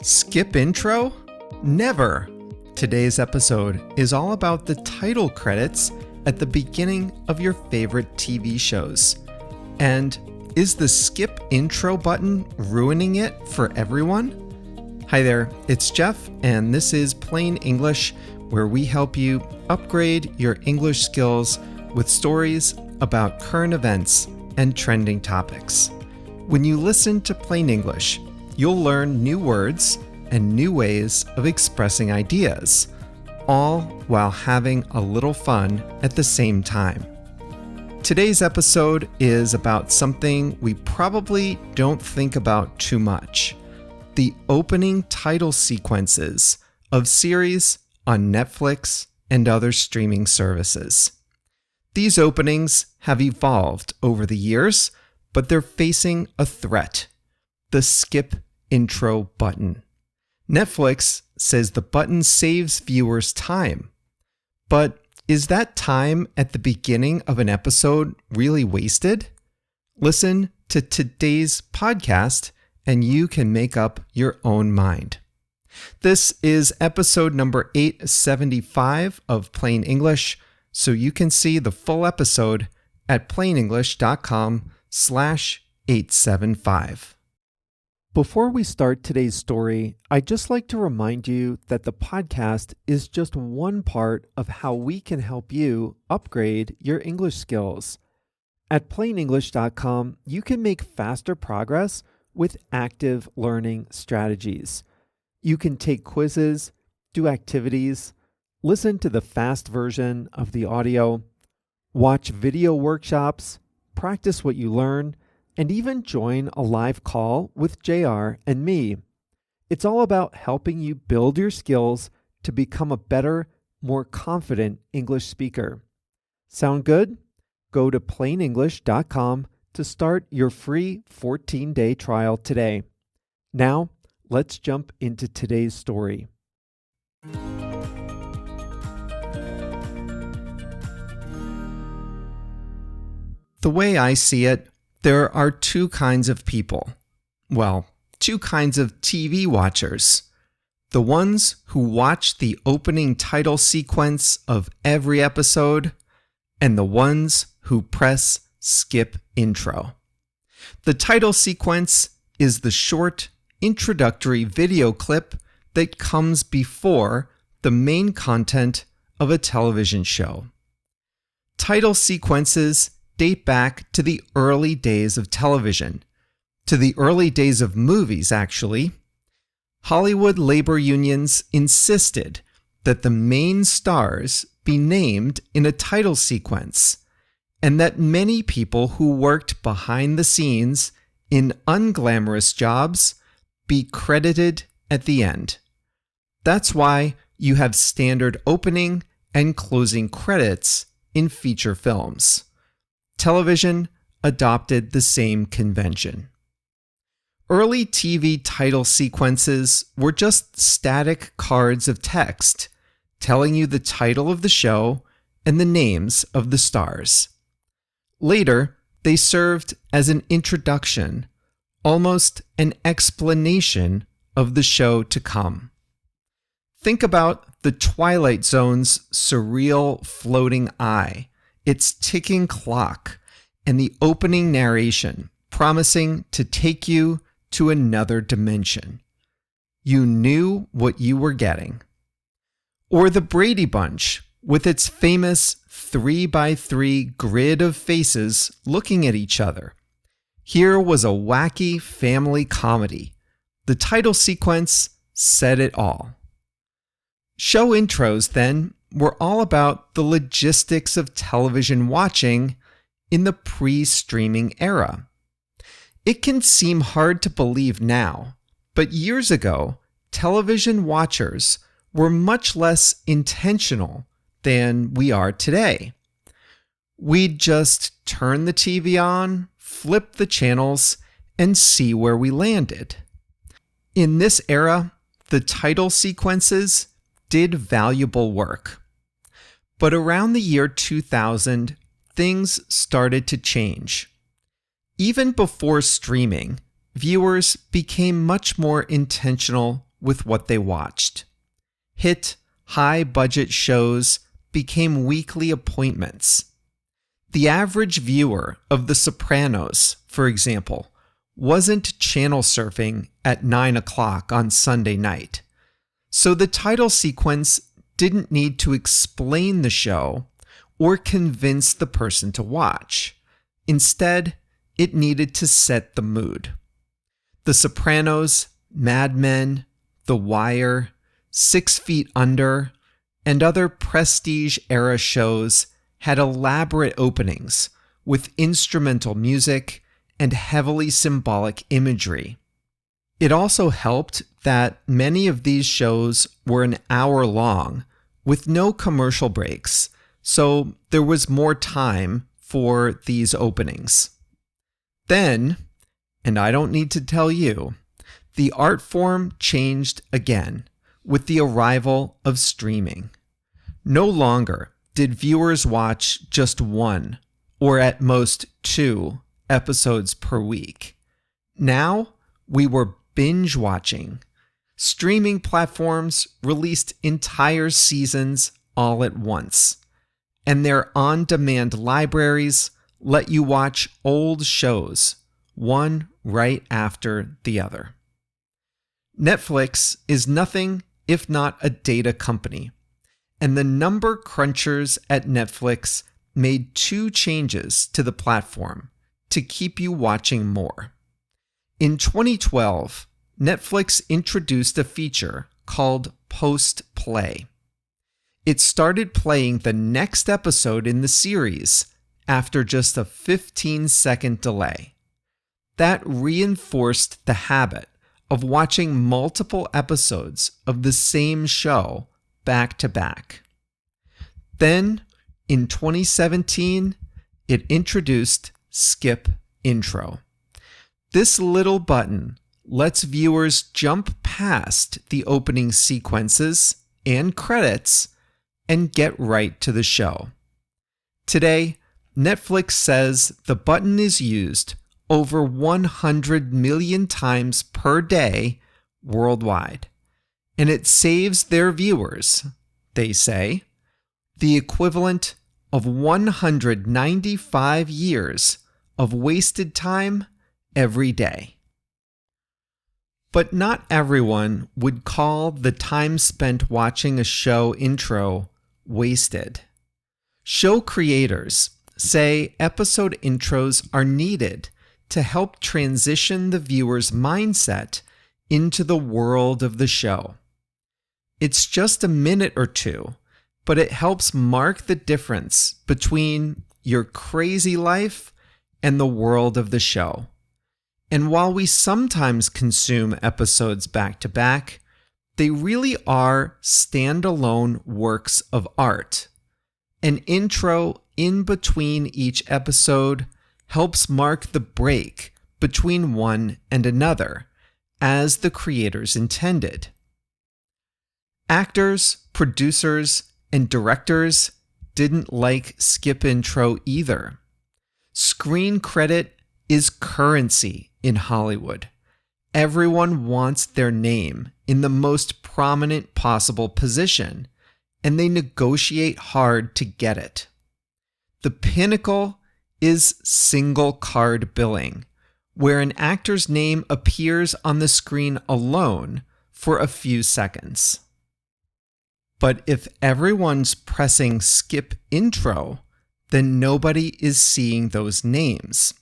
Skip intro? Never! Today's episode is all about the title credits at the beginning of your favorite TV shows. And is the skip intro button ruining it for everyone? Hi there, it's Jeff, and this is Plain English, where we help you upgrade your English skills with stories about current events and trending topics. When you listen to Plain English, you'll learn new words and new ways of expressing ideas, all while having a little fun at the same time. Today's episode is about something we probably don't think about too much: the opening title sequences of series on Netflix and other streaming services. These openings have evolved over the years, but they're facing a threat: the skip intro button. Netflix says the button saves viewers time. But is that time at the beginning of an episode really wasted? Listen to today's podcast and you can make up your own mind. This is episode number 875 of Plain English, so you can see the full episode at plainenglish.com/875. Before we start today's story, I'd just like to remind you that the podcast is just one part of how we can help you upgrade your English skills. At plainenglish.com, you can make faster progress with active learning strategies. You can take quizzes, do activities, listen to the fast version of the audio, watch video workshops, practice what you learn, and even join a live call with JR and me. It's all about helping you build your skills to become a better, more confident English speaker. Sound good? Go to plainenglish.com to start your free 14-day trial today. Now, let's jump into today's story. The way I see it, there are two kinds of people. Well, two kinds of TV watchers. The ones who watch the opening title sequence of every episode, and the ones who press skip intro. The title sequence is the short, introductory video clip that comes before the main content of a television show. Title sequences date back to the early days of television, to the early days of movies, actually. Hollywood labor unions insisted that the main stars be named in a title sequence, and that many people who worked behind the scenes in unglamorous jobs be credited at the end. That's why you have standard opening and closing credits in feature films. Television adopted the same convention. Early TV title sequences were just static cards of text telling you the title of the show and the names of the stars. Later, they served as an introduction, almost an explanation of the show to come. Think about the Twilight Zone's surreal floating eye, its ticking clock, and the opening narration promising to take you to another dimension. You knew what you were getting. Or the Brady Bunch, with its famous 3x3 grid of faces looking at each other. Here was a wacky family comedy. The title sequence said it all. Show intros, then, were all about the logistics of television watching in the pre-streaming era. It can seem hard to believe now, but years ago, television watchers were much less intentional than we are today. We'd just turn the TV on, flip the channels, and see where we landed. In this era, the title sequences did valuable work. But around the year 2000, things started to change. Even before streaming, viewers became much more intentional with what they watched. Hit, high-budget shows became weekly appointments. The average viewer of The Sopranos, for example, wasn't channel surfing at 9 o'clock on Sunday night. So the title sequence didn't need to explain the show or convince the person to watch. Instead, it needed to set the mood. The Sopranos, Mad Men, The Wire, 6 Feet Under, and other prestige-era shows had elaborate openings with instrumental music and heavily symbolic imagery. It also helped that many of these shows were an hour long with no commercial breaks, so there was more time for these openings. Then, and I don't need to tell you, the art form changed again with the arrival of streaming. No longer did viewers watch just 1, or at most 2, episodes per week. Now, we were binge watching. Streaming platforms released entire seasons all at once, and their on-demand libraries let you watch old shows, one right after the other. Netflix is nothing if not a data company, and the number crunchers at Netflix made 2 changes to the platform to keep you watching more. In 2012, Netflix introduced a feature called post-play. It started playing the next episode in the series after just a 15-second delay. That reinforced the habit of watching multiple episodes of the same show back to back. Then, in 2017, it introduced Skip Intro. This little button lets viewers jump past the opening sequences and credits and get right to the show. Today, Netflix says the button is used over 100 million times per day worldwide, and it saves their viewers, they say, the equivalent of 195 years of wasted time every day. But not everyone would call the time spent watching a show intro wasted. Show creators say episode intros are needed to help transition the viewer's mindset into the world of the show. It's just a minute or 2, but it helps mark the difference between your crazy life and the world of the show. And while we sometimes consume episodes back to back, they really are standalone works of art. An intro in between each episode helps mark the break between one and another, as the creators intended. Actors, producers, and directors didn't like skip intro either. Screen credit is currency in Hollywood. Everyone wants their name in the most prominent possible position, and they negotiate hard to get it. The pinnacle is single card billing, where an actor's name appears on the screen alone for a few seconds. But if everyone's pressing skip intro, then nobody is seeing those names.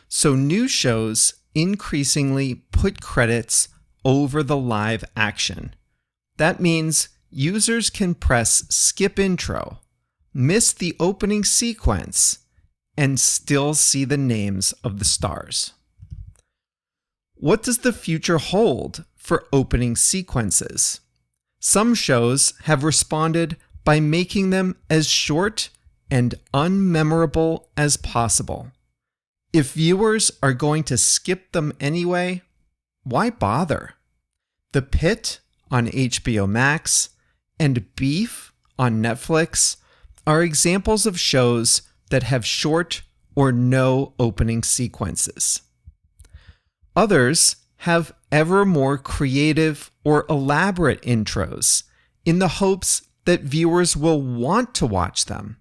So new shows increasingly put credits over the live action. That means users can press skip intro, miss the opening sequence, and still see the names of the stars. What does the future hold for opening sequences? Some shows have responded by making them as short and unmemorable as possible. If viewers are going to skip them anyway, why bother? The Pit on HBO Max and Beef on Netflix are examples of shows that have short or no opening sequences. Others have ever more creative or elaborate intros in the hopes that viewers will want to watch them.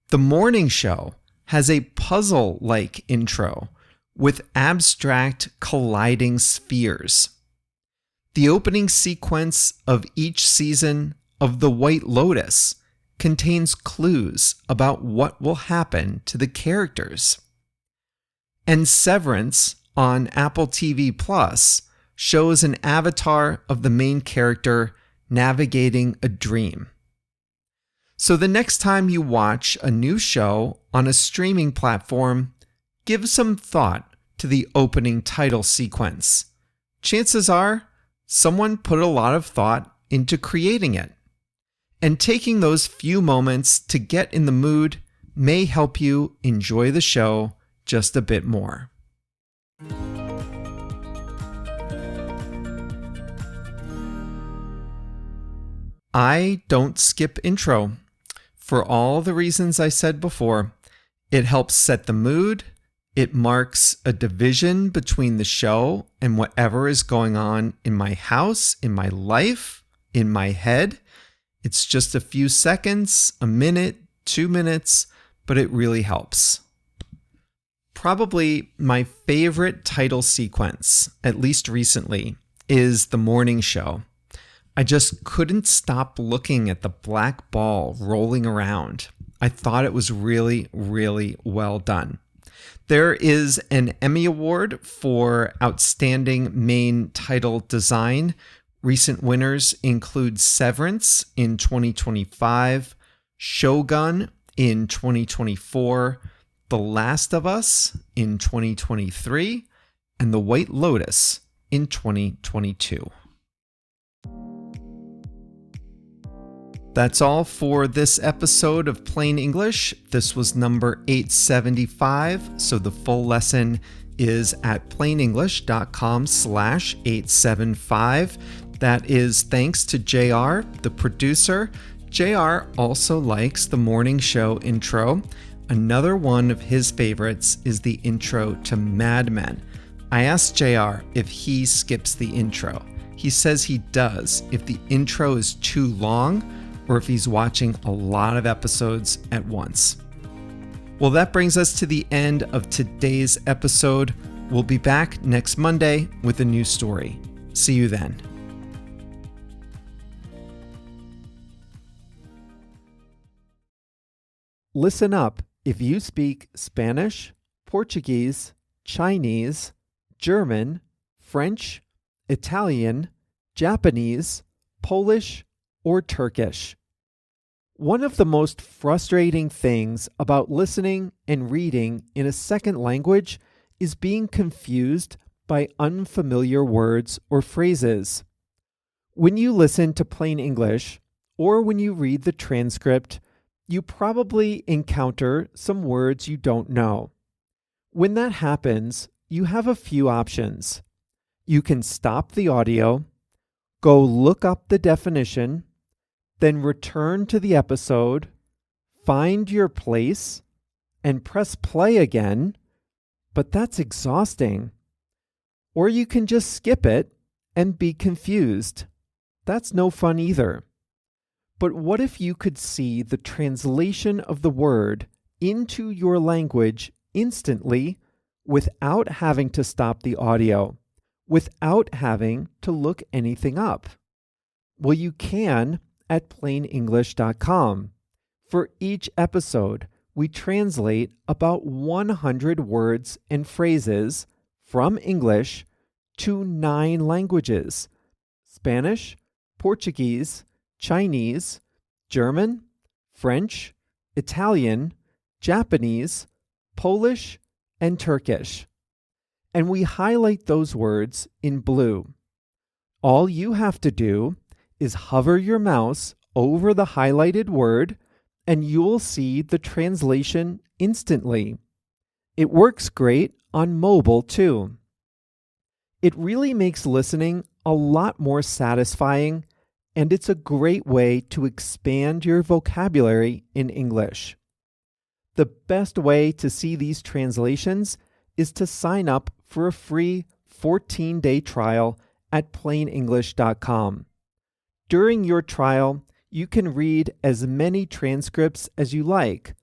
The morning show has a puzzle-like intro with abstract colliding spheres. The opening sequence of each season of The White Lotus contains clues about what will happen to the characters. And Severance on Apple TV Plus shows an avatar of the main character navigating a dream. So the next time you watch a new show on a streaming platform, give some thought to the opening title sequence. Chances are, someone put a lot of thought into creating it. And taking those few moments to get in the mood may help you enjoy the show just a bit more. I don't skip intro. For all the reasons I said before, it helps set the mood, it marks a division between the show and whatever is going on in my house, in my life, in my head. It's just a few seconds, a minute, 2 minutes, but it really helps. Probably my favorite title sequence, at least recently, is the morning show. I just couldn't stop looking at the black ball rolling around. I thought it was really, really well done. There is an Emmy Award for Outstanding Main Title Design. Recent winners include Severance in 2025, Shogun in 2024, The Last of Us in 2023, and The White Lotus in 2022. That's all for this episode of Plain English. This was number 875, so the full lesson is at plainenglish.com/875. That is thanks to JR, the producer. JR also likes the morning show intro. Another one of his favorites is the intro to Mad Men. I asked JR if he skips the intro. He says he does if the intro is too long or if he's watching a lot of episodes at once. Well, that brings us to the end of today's episode. We'll be back next Monday with a new story. See you then. Listen up if you speak Spanish, Portuguese, Chinese, German, French, Italian, Japanese, Polish, or Turkish. One of the most frustrating things about listening and reading in a second language is being confused by unfamiliar words or phrases. When you listen to plain English, or when you read the transcript, you probably encounter some words you don't know. When that happens, you have a few options. You can stop the audio, go look up the definition, then return to the episode, find your place, and press play again, but that's exhausting. Or you can just skip it and be confused. That's no fun either. But what if you could see the translation of the word into your language instantly without having to stop the audio, without having to look anything up? Well, you can at plainenglish.com. For each episode, we translate about 100 words and phrases from English to 9 languages: Spanish, Portuguese, Chinese, German, French, Italian, Japanese, Polish, and Turkish. And we highlight those words in blue. All you have to do is hover your mouse over the highlighted word, and you'll see the translation instantly. It works great on mobile too. It really makes listening a lot more satisfying, and it's a great way to expand your vocabulary in English. The best way to see these translations is to sign up for a free 14-day trial at plainenglish.com. During your trial, you can read as many transcripts as you like,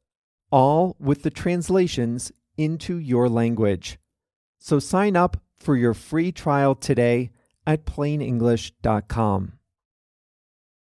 all with the translations into your language. So sign up for your free trial today at plainenglish.com.